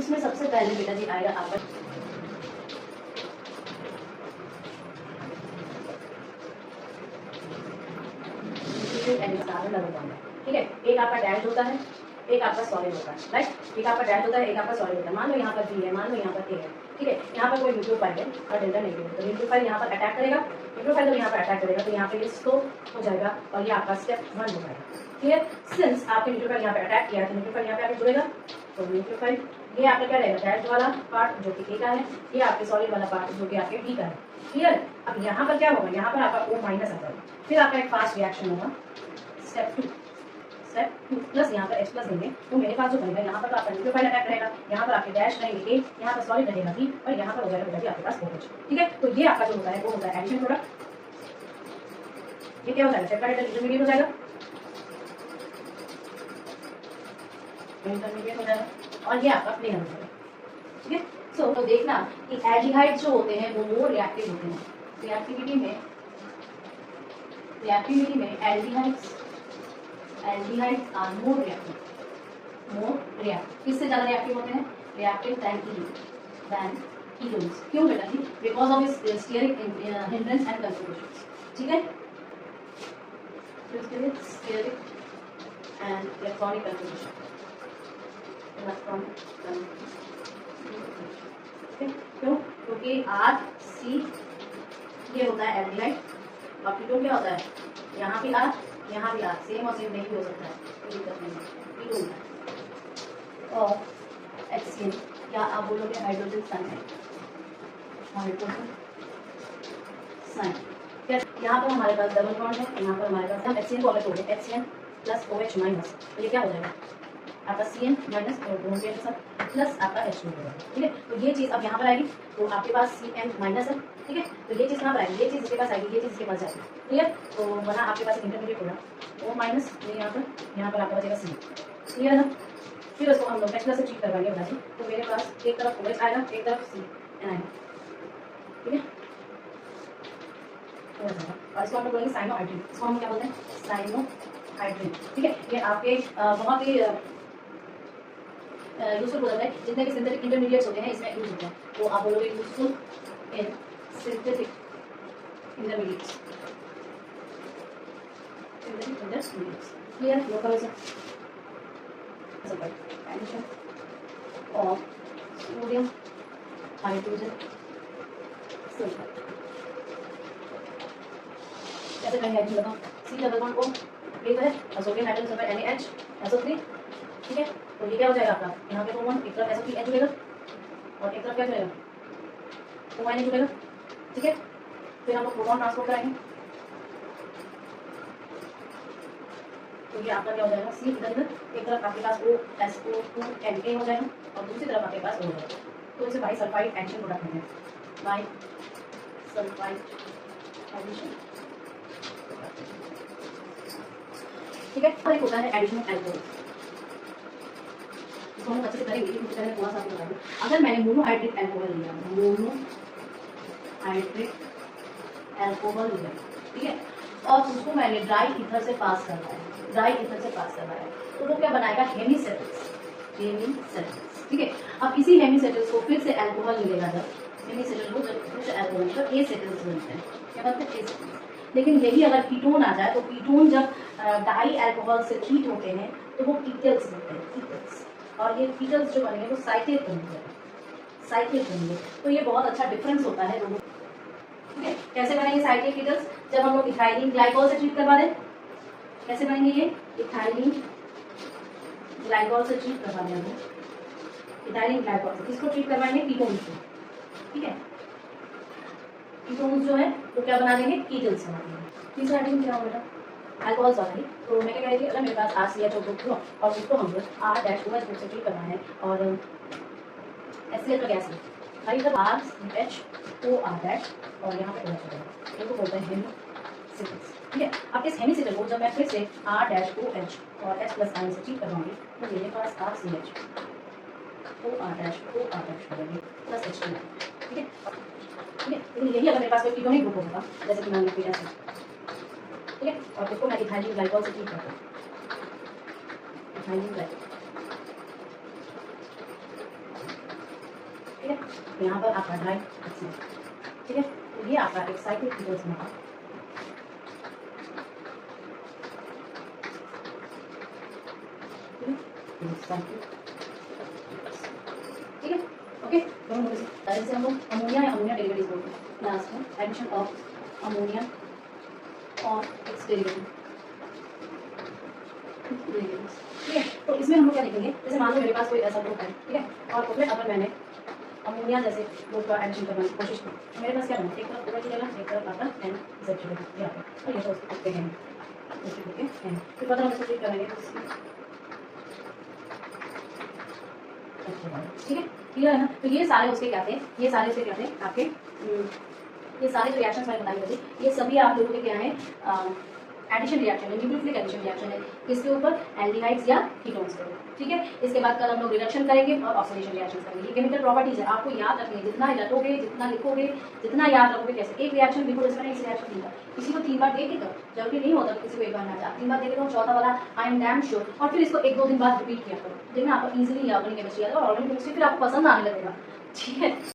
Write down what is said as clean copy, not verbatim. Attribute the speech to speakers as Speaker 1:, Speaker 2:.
Speaker 1: उसमें सबसे पहले बेटा जी आएगा आपका ठीक है। एक आपका डैश होता है, एक आपका सॉलिड होता है, राइट। एक आपका डैश होता है, एक आपका सॉलिड होता है। मान लो यहाँ पर बी है, मान लो यहाँ पर ए है, ठीक है। यहाँ पर कोई न्यूक्लियोफाइल है और डेल्टा नेगेटिव है, तो न्यूक्लियोफाइल यहाँ पर अटैक करेगा, न्यूक्लियोफाइल जब यहाँ पर अटैक करेगा तो यहाँ पे ये स्टॉप हो जाएगा और ये आपका स्टेप 1 हो जाएगा। क्लियर। सिंस आपके न्यूक्लियोफाइल यहाँ पे अटैक किया है तो न्यूक्लियोफाइल यहाँ पे आके जुड़ेगा, तो न्यूक्लियोफाइल ये आपका क्या रहेगा, डैश वाला पार्ट जो कि ए का है, ये आपके सॉलिड वाला पार्ट जो कि आपके बी का है। क्लियर। अब यहाँ पर क्या होगा, यहाँ पर आपका O माइनस आ जाएगा, फिर आपका एक फास्ट रिएक्शन होगा स्टेप 2, स्टेप 2 प्लस यहाँ पर H प्लस देंगे तो मेरे पास जो बनेगा, यहाँ पर तो आपका न्यूक्लियोफाइल अटैक रहेगा, यहाँ पर आपके डैश रहेंगे A, यहाँ पर सॉलिड रहेगा B और यहाँ पर हो जाएगा बेटा आपके पास OH। ठीक है। तो ये आपका जो होता है वो होता है एडिशन प्रोडक्ट। ये क्या हो जाएगा, सेपरेटेड इंटरमीडिएट हो जाएगा, इंटरमीडिएट हो जाएगा और ये आपका प्लेन हो जाएगा। ठीक है। सो तो देखना कि एल्डिहाइड्स जो होते हैं वो मोर रिएक्टिव होते हैं। रिएक्टिविटी में एल्डिहाइड्स आर मोर रिएक्टिव, किससे ज़्यादा रिएक्टिव होते हैं, रिएक्टिव देन कीटोन्स। क्यों बेटा जी, बिकॉज ऑफ इस स्टीयरिक हिंड्रेंस एंड कंफर्मेशंस। ठीक है। स्टीयरिक एंड इलेक्ट्रॉनिक कंफर्मेशन, क्यों, क्योंकि आर सी ये होता है एल्डिहाइड और कीटोन क्या होता है, यहाँ भी आर यहाँ भी आर, सेम और सेम नहीं हो सकता है, कोई दिक्कत नहीं है, कीटोन। और HCl क्या आप बोलोगे हाइड्रोजन साइनाइड, हाइड्रोजन साइनाइड। क्या यहाँ पर हमारे पास डबल बॉन्ड है, यहाँ पर हमारे पास हम HCl को अगर तोड़े HCl प्लस OH माइनस, तो ये क्या हो जाएगा आपका CN माइनस और दोनों के साथ प्लस आपका H होगा। ठीक है। तो ये चीज़ अब यहाँ पर आएगी तो आपके पास CN माइनस है। ठीक है। तो ये चीज़ कहाँ पर आएगी, ये चीज़ इसके पास आएगी, ये चीज़ इसके पास जाएगी। क्लियर। तो बना आपके पास इंटरमीडिएट होगा O माइनस, ये यहाँ पर आपका बचेगा C। क्लियर है। फिर उसको हम लोग H प्लस से ट्रीट करवाएंगे बता जी। तो मेरे पास एक तरफ OH आएगा, एक तरफ CN आएगा। ठीक है। और इसको हम लोग बोलेंगे साइनोहाइड्रिन, इसको हम क्या बोलते हैं, साइनोहाइड्रिन। ठीक है। ये आपके बहुत ही यूजफुल प्रोडक्ट है, जितने भी सिंथेटिक इंटरमीडिएट्स होते हैं इसमें यूज होते हैं, तो आप बोलोगे useful in synthetic intermediates, clear. Local addition of sodium hydrogen sulphide, कैसे करेंगे एक्चुअली बताओ, C डबल बॉन्ड O एक है और sodium hydrogen sulphide NaH SO3। ठीक है। तो ये क्या हो जाएगा आपका, यहाँ पे बॉन्ड एक तरफ SO3H जुड़ेगा और एक तरफ क्या जुड़ेगा O- जुड़ेगा। ठीक है। फिर हम लोग प्रोटॉन ट्रांसपोर्ट कराएंगे तो ये आपका क्या हो जाएगा, C इधर, एक तरफ आपके पास OSO2Na हो जाएगा और दूसरी तरफ आपके पास O हो जाएगा। तो इसे बाई सल्फाइड एडिशन प्रोडक्ट होंगे, बाई सल्फाइड एडिशन। ठीक है। और एक होता है एडिशन ऑफ एल्कोहल, इसको हम अच्छे से करेंगे लेकिन पहले थोड़ा सा आपको बता दूं, अगर मैंने मोनोहाइड्रिक अल्कोहल लिया, ठीक है, और उसको मैंने ड्राई ईथर से पास करवाया, तो वो क्या बनाएगा, हेमीसेटल्स। ठीक है। अब इसी हेमीसेटल्स को फिर से अल्कोहल मिलेगा, जब हेमीसेटल को जब फिर से अल्कोहल मिलेगा तो एसेटल्स बनते हैं, क्या बनते हैं, एसेटल्स। लेकिन यही अगर कीटोन आ जाए तो कीटोन जब डाई अल्कोहल से हीट होते हैं तो वो कीटल्स बनते हैं, कीटल्स। और ये कीटल्स जो बनेंगे वो साइक्लिक बनेंगे। तो ये बहुत अच्छा डिफरेंस होता है दोनों। ठीक है। कैसे बनेंगे साइक्लिक कीटल्स, जब हम लोग इथाइलिन ग्लाइकोल से ट्रीट करवा दें, कैसे बनेंगे ये, इथाइलिन ग्लाइकोल से ट्रीट करवा दें, इथाइलिन ग्लाइकोल से किसको ट्रीट करवाएंगे, कीटोन्स को। ठीक है। कीटोन्स जो है वो क्या बना देंगे, कीटल्स बना देंगे। तीसरा आइटम क्या होगा बेटा, अल्कोहल सॉरी। तो मैं क्या कह रही थी, अगर मेरे पास RCH ग्रुप हो और उसको हम लोग R-OH ग्रुप से ट्रीट करना है और HCl का गैस है, खाली जब RCHOR- और यहाँ पे OH है, इनको बोलते हैं हेमीसेटल्स। ठीक है। अब इस हेमीसेटल को जब मैं फिर से R-OH और H प्लस आयन से ट्रीट करवाऊंगी तो मेरे पास RCH OR- करेंगे प्लस H2। ठीक है। ठीक है। लेकिन यही अगर मेरे पास कोई कीटोनिक ग्रुप होगा, जैसे कि मान लीजिए ऐसे, ठीक है, और इसको मैं इथाइलिन ग्लाइकोल से ट्रीट करता हूँ, इथाइलिन ग्लाइकोल। है। तो यहाँ पर आपका ड्राई ऑक्सीजन, ठीक है। तो ये आपका एक साइक्लिक कीटोन्स में ठीक है। ओके, जैसे हम लोग अमोनिया या अमोनिया डेरिवेटिव बोलते हैं, लास्ट में एडिशन ऑफ अमोनिया और इट्स डेरिवेटिव, ठीक है। तो इसमें हम लोग क्या देखेंगे, जैसे मान लो मेरे पास कोई ऐसा ग्रुप है, ठीक है, और उसमें अगर मैंने अमोनिया जैसे ग्रुप का एडिशन करने की कोशिश की, तो मेरे पास क्या बना, एक तरफ पूरा जुड़ेगा, एक तरफ आपका एन जेड जुड़ेगा, यहाँ पे, और ये तो उसको लिखते हैं, उसको लिखते हैं। फिर पता हम इसको ट्रीट करेंगे, ठीक है, क्लियर है ना। तो ये सारे उसके क्या थे, ये सारे उसके क्या थे आपके, ये सारे जो रिएक्शंस मैंने बताए थे, ये सभी आप लोगों के क्या है, एडिशन रिएक्शन है, न्यूक्लियोफिलिक एडिशन रिएक्शन है, किसके ऊपर, एल्डिहाइड्स या कीटोन्स के ऊपर, ठीक है। इसके बाद कल हम लोग रिडक्शन करेंगे और ऑक्सीडेशन रिएक्शन करेंगे। ये केमिकल प्रॉपर्टीज है, आपको याद रखनी है, जितना रटोगे, जितना लिखोगे, जितना याद रखोगे, कैसे एक रिएक्शन लिखो, जैसे मैंने इस रिएक्शन लिखा, किसी को 3 बार देख के करो, जरूरी नहीं होता कि किसी को एक बार ना जाए, 3 बार देख के चौथा वाला आई एम डैम श्योर, और फिर इसको 1-2 दिन बाद रिपीट किया करो, देखना आपको इजीली ऑर्गेनिक केमिस्ट्री आता है, और ऑर्गेनिक केमिस्ट्री फिर आपको पसंद आने लगेगा, ठीक है।